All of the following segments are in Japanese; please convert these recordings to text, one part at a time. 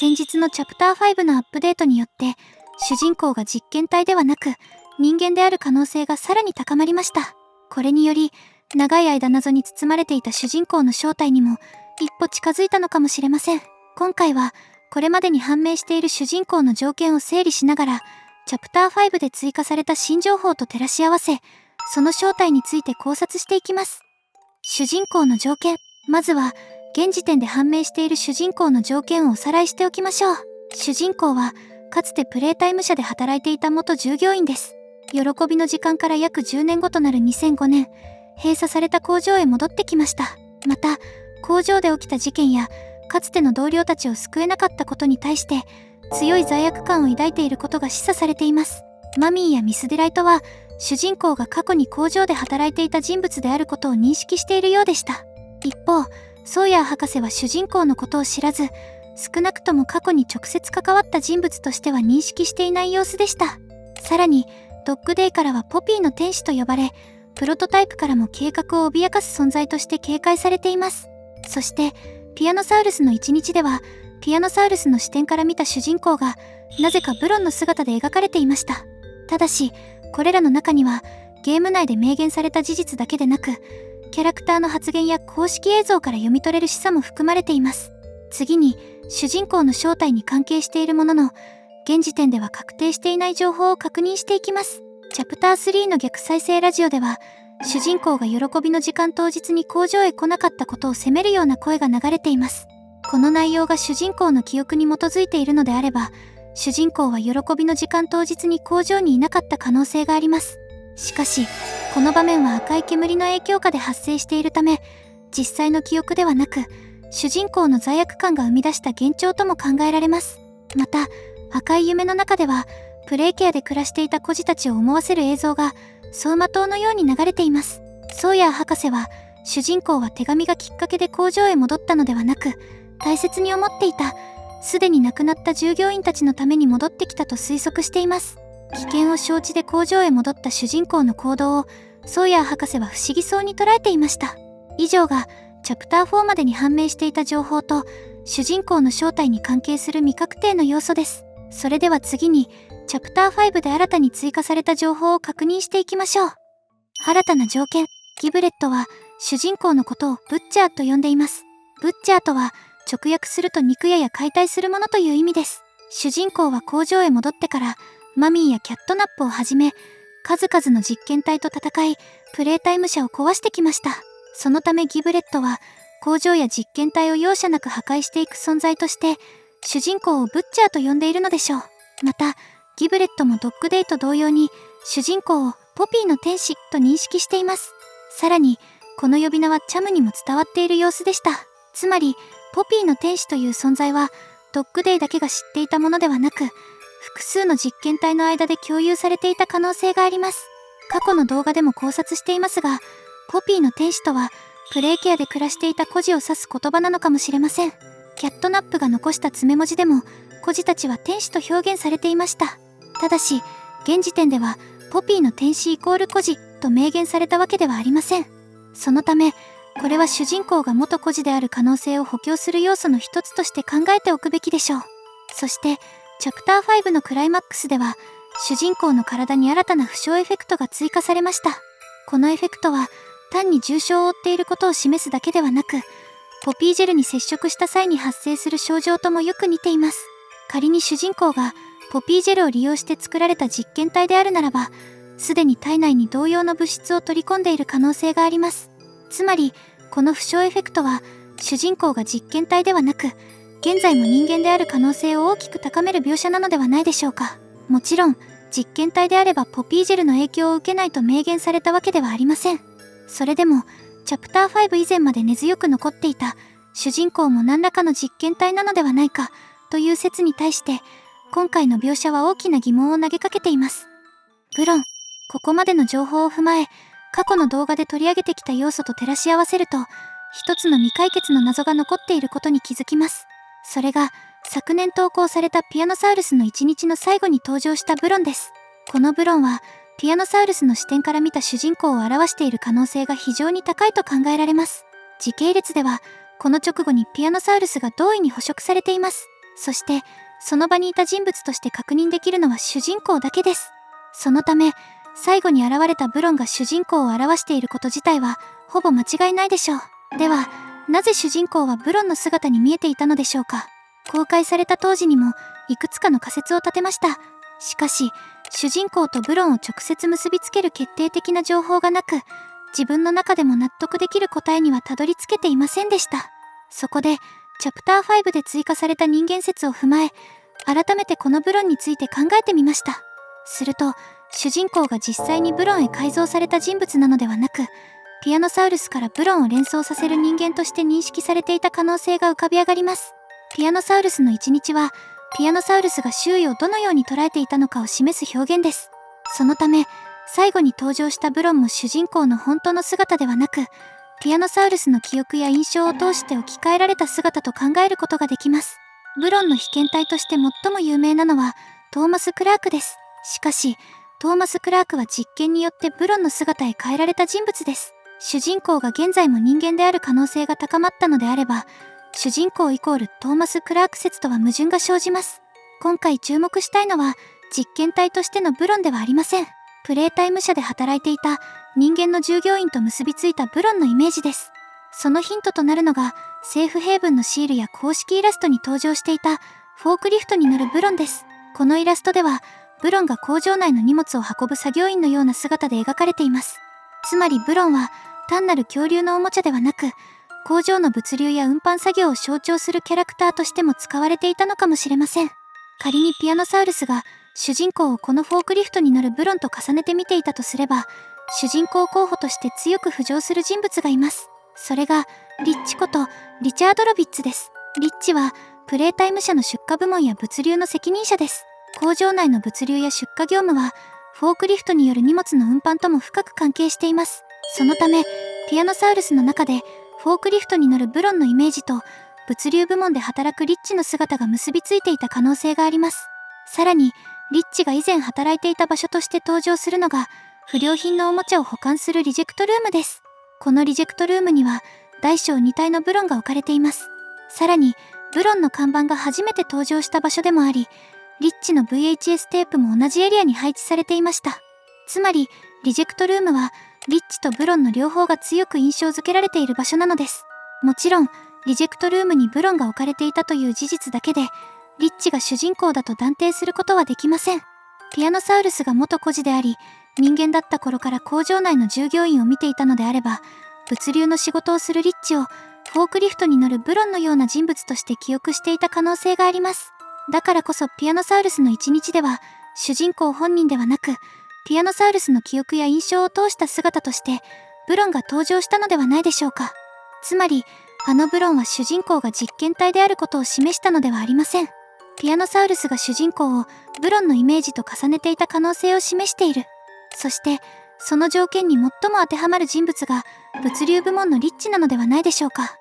先日のチャプター5のアップデートによって主人公が実験体ではなく人間である可能性がさらに高まりました。これにより長い間謎に包まれていた主人公の正体にも一歩近づいたのかもしれません。今回はこれまでに判明している主人公の条件を整理しながらチャプター5で追加された新情報と照らし合わせ、その正体について考察していきます。主人公の条件。まずは現時点で判明している主人公の条件をおさらいしておきましょう。主人公はかつてプレイタイム社で働いていた元従業員です。喜びの時間から約10年後となる2005年、閉鎖された工場へ戻ってきました。また工場で起きた事件やかつての同僚たちを救えなかったことに対して強い罪悪感を抱いていることが示唆されています。マミーやミス・デライトは主人公が過去に工場で働いていた人物であることを認識しているようでした。一方ソーヤー博士は主人公のことを知らず、少なくとも過去に直接関わった人物としては認識していない様子でした。さらにドッグデイからはポピーの天使と呼ばれ、プロトタイプからも計画を脅かす存在として警戒されています。そしてピアノサウルスの一日ではピアノサウルスの視点から見た主人公がなぜかブロンの姿で描かれていました。ただしこれらの中にはゲーム内で明言された事実だけでなく、キャラクターの発言や公式映像から読み取れる示唆も含まれています。次に主人公の正体に関係しているものの現時点では確定していない情報を確認していきます。チャプター3の逆再生ラジオでは主人公が喜びの時間当日に工場へ来なかったことを責めるような声が流れています。この内容が主人公の記憶に基づいているのであれば、主人公は喜びの時間当日に工場にいなかった可能性があります。しかしこの場面は赤い煙の影響下で発生しているため、実際の記憶ではなく主人公の罪悪感が生み出した幻聴とも考えられます。また赤い夢の中ではプレイケアで暮らしていた孤児たちを思わせる映像が走馬灯のように流れています。ソーヤー博士は主人公は手紙がきっかけで工場へ戻ったのではなく、大切に思っていたすでに亡くなった従業員たちのために戻ってきたと推測しています。危険を承知で工場へ戻った主人公の行動をソーヤー博士は不思議そうに捉えていました。以上がチャプター4までに判明していた情報と主人公の正体に関係する未確定の要素です。それでは次にチャプター5で新たに追加された情報を確認していきましょう。新たな条件。ギブレットは主人公のことをブッチャーと呼んでいます。ブッチャーとは直訳すると肉屋や解体するものという意味です。主人公は工場へ戻ってからマミーやキャットナップをはじめ数々の実験体と戦いプレイタイム社を壊してきました。そのためギブレットは工場や実験体を容赦なく破壊していく存在として主人公をブッチャーと呼んでいるのでしょう。またギブレットもドッグデイと同様に主人公をポピーの天使と認識しています。さらにこの呼び名はチャムにも伝わっている様子でした。つまりポピーの天使という存在はドッグデイだけが知っていたものではなく、複数の実験体の間で共有されていた可能性があります。過去の動画でも考察していますが、ポピーの天使とはプレイケアで暮らしていた孤児を指す言葉なのかもしれません。キャットナップが残した詰め文字でも孤児たちは天使と表現されていました。ただし現時点ではポピーの天使イコール孤児と明言されたわけではありません。そのためこれは主人公が元孤児である可能性を補強する要素の一つとして考えておくべきでしょう。そしてチャプター5のクライマックスでは主人公の体に新たな負傷エフェクトが追加されました。このエフェクトは単に重傷を負っていることを示すだけではなく、ポピージェルに接触した際に発生する症状ともよく似ています。仮に主人公がポピージェルを利用して作られた実験体であるならば、すでに体内に同様の物質を取り込んでいる可能性があります。つまりこの負傷エフェクトは主人公が実験体ではなく現在も人間である可能性を大きく高める描写なのではないでしょうか。もちろん実験体であればポピージェルの影響を受けないと明言されたわけではありません。それでもチャプター5以前まで根強く残っていた主人公も何らかの実験体なのではないかという説に対して今回の描写は大きな疑問を投げかけています。無論ここまでの情報を踏まえ過去の動画で取り上げてきた要素と照らし合わせると一つの未解決の謎が残っていることに気づきます。それが昨年投稿されたピアノサウルスの一日の最後に登場したブロンです。このブロンはピアノサウルスの視点から見た主人公を表している可能性が非常に高いと考えられます。時系列ではこの直後にピアノサウルスが同意に捕食されています。そしてその場にいた人物として確認できるのは主人公だけです。そのため最後に現れたブロンが主人公を表していること自体はほぼ間違いないでしょう。ではなぜ主人公はブロンの姿に見えていたのでしょうか。公開された当時にもいくつかの仮説を立てました。しかし主人公とブロンを直接結びつける決定的な情報がなく、自分の中でも納得できる答えにはたどり着けていませんでした。そこでチャプター5で追加された人間説を踏まえ、改めてこのブロンについて考えてみました。すると主人公が実際にブロンへ改造された人物なのではなく、ティアノサウルスからブロンを連想させる人間として認識されていた可能性が浮かび上がります。ティアノサウルスの一日はティアノサウルスが周囲をどのように捉えていたのかを示す表現です。そのため最後に登場したブロンも主人公の本当の姿ではなく、ティアノサウルスの記憶や印象を通して置き換えられた姿と考えることができます。ブロンの被験体として最も有名なのはトーマス・クラークです。しかしトーマス・クラークは実験によってブロンの姿へ変えられた人物です。主人公が現在も人間である可能性が高まったのであれば、主人公イコールトーマス・クラーク説とは矛盾が生じます。今回注目したいのは実験体としてのブロンではありません。プレイタイム社で働いていた人間の従業員と結びついたブロンのイメージです。そのヒントとなるのがセーフヘイブンのシールや公式イラストに登場していたフォークリフトに乗るブロンです。このイラストではブロンが工場内の荷物を運ぶ作業員のような姿で描かれています。つまりブロンは単なる恐竜のおもちゃではなく、工場の物流や運搬作業を象徴するキャラクターとしても使われていたのかもしれません。仮にピアノサウルスが主人公をこのフォークリフトに乗るブロンと重ねて見ていたとすれば、主人公候補として強く浮上する人物がいます。それがリッチことリチャード・ロビッツです。リッチはプレイタイム社の出荷部門や物流の責任者です。工場内の物流や出荷業務はフォークリフトによる荷物の運搬とも深く関係しています。そのためティアノサウルスの中でフォークリフトに乗るブロンのイメージと物流部門で働くリッチの姿が結びついていた可能性があります。さらにリッチが以前働いていた場所として登場するのが不良品のおもちゃを保管するリジェクトルームです。このリジェクトルームには大小2体のブロンが置かれています。さらにブロンの看板が初めて登場した場所でもあり、リッチの VHS テープも同じエリアに配置されていました。つまりリジェクトルームはリッチとブロンの両方が強く印象づけられている場所なのです。もちろんリジェクトルームにブロンが置かれていたという事実だけでリッチが主人公だと断定することはできません。ティアノサウルスが元孤児であり人間だった頃から工場内の従業員を見ていたのであれば、物流の仕事をするリッチをフォークリフトに乗るブロンのような人物として記憶していた可能性があります。だからこそティアノサウルスの一日では主人公本人ではなく、ティアノサウルスの記憶や印象を通した姿としてブロンが登場したのではないでしょうか。つまりあのブロンは主人公が実験体であることを示したのではありません。ティアノサウルスが主人公をブロンのイメージと重ねていた可能性を示している。そしてその条件に最も当てはまる人物が物流部門のリッチなのではないでしょうか。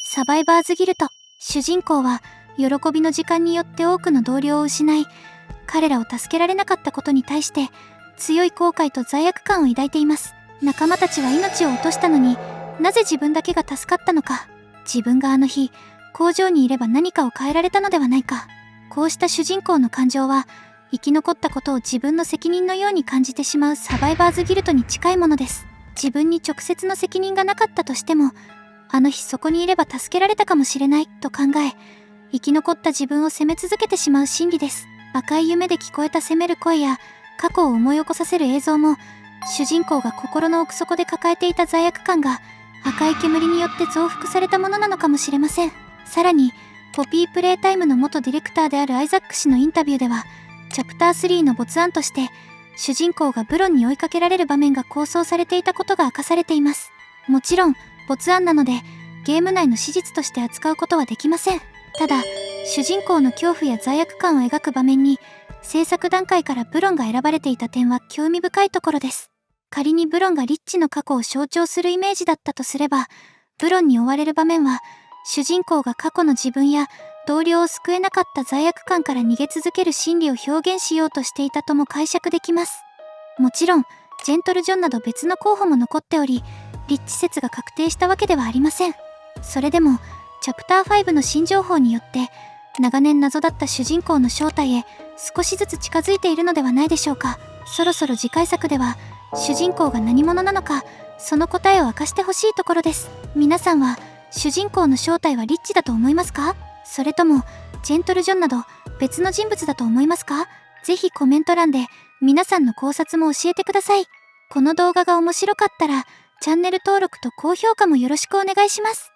サバイバーズギルト。主人公は喜びの時間によって多くの同僚を失い、彼らを助けられなかったことに対して強い後悔と罪悪感を抱いています。仲間たちは命を落としたのになぜ自分だけが助かったのか。自分があの日工場にいれば何かを変えられたのではないか。こうした主人公の感情は生き残ったことを自分の責任のように感じてしまうサバイバーズギルトに近いものです。自分に直接の責任がなかったとしても、あの日そこにいれば助けられたかもしれないと考え、生き残った自分を責め続けてしまう心理です。赤い夢で聞こえた責める声や過去を思い起こさせる映像も、主人公が心の奥底で抱えていた罪悪感が赤い煙によって増幅されたものなのかもしれません。さらにポピープレイタイムの元ディレクターであるアイザック氏のインタビューでは、チャプター3の没案として主人公がブロンに追いかけられる場面が構想されていたことが明かされています。もちろん没案なのでゲーム内の史実として扱うことはできません。ただ主人公の恐怖や罪悪感を描く場面に制作段階からブロンが選ばれていた点は興味深いところです。仮にブロンがリッチの過去を象徴するイメージだったとすれば、ブロンに追われる場面は主人公が過去の自分や同僚を救えなかった罪悪感から逃げ続ける心理を表現しようとしていたとも解釈できます。もちろんジェントル・ジョンなど別の候補も残っており、リッチ説が確定したわけではありません。それでもチャプター5の新情報によって長年謎だった主人公の正体へ少しずつ近づいているのではないでしょうか。そろそろ次回作では主人公が何者なのか、その答えを明かしてほしいところです。皆さんは主人公の正体はリッチだと思いますか？それともジェントルジョンなど別の人物だと思いますか？ぜひコメント欄で皆さんの考察も教えてください。この動画が面白かったらチャンネル登録と高評価もよろしくお願いします。